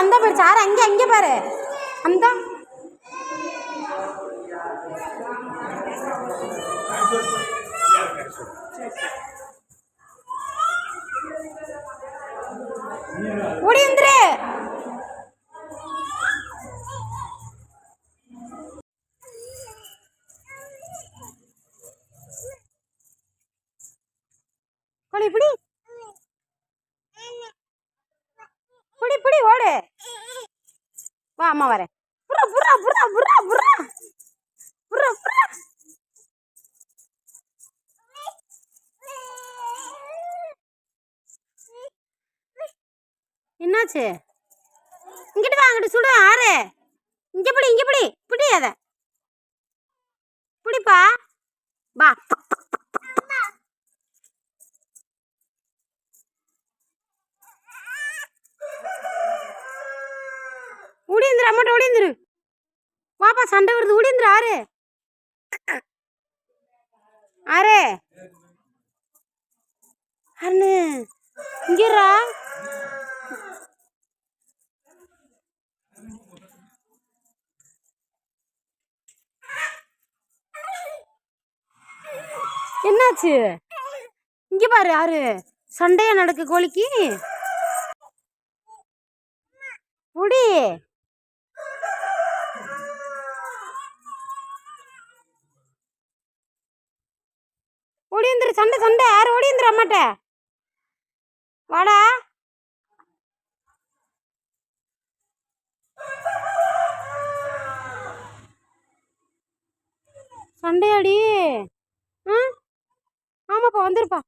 அந்த போயிடுச்சு. ஆறு அங்கே அங்கே பாரு. அந்த ஓடி வந்துரு. கோழி இப்படி புடி புடி ஓடு. வா அம்மா வரேன். புறா புறா புறா புறா புறா புறா புறா. என்னாச்சு? இங்கிட்டு வா, அங்கிட்டு சுடு. ஆறு இங்கே பிடி, இங்கே பிடி. பிடி அதை பிடிப்பா. வா ஓடிந்துரு. அம்மாட்ட ஓடிந்துரு. வாப்பா சண்டை வருது. ஓடிந்துரு. ஆறு ஆறு அண்ணு இங்கேரா. என்னாச்சு? இங்க பாரு. ஆறு சண்டையா நடக்கு கோழிக்கு. புடி. ஓடிந்துரு. சண்டை சண்டை. ஆறு ஓடிந்துரு. அம்மாட்ட வாடா. சண்டையாடி. ஆமாப்பா வந்துருப்பா.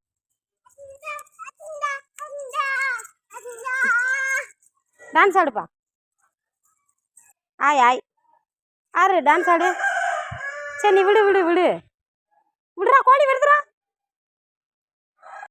டான்ஸ் ஆடுப்பா. ஆய் ஆய். ஆறு டான்ஸ் ஆடு. சரி நீ விடு விடு விடு. விடுறா கோழி விடுதுடா.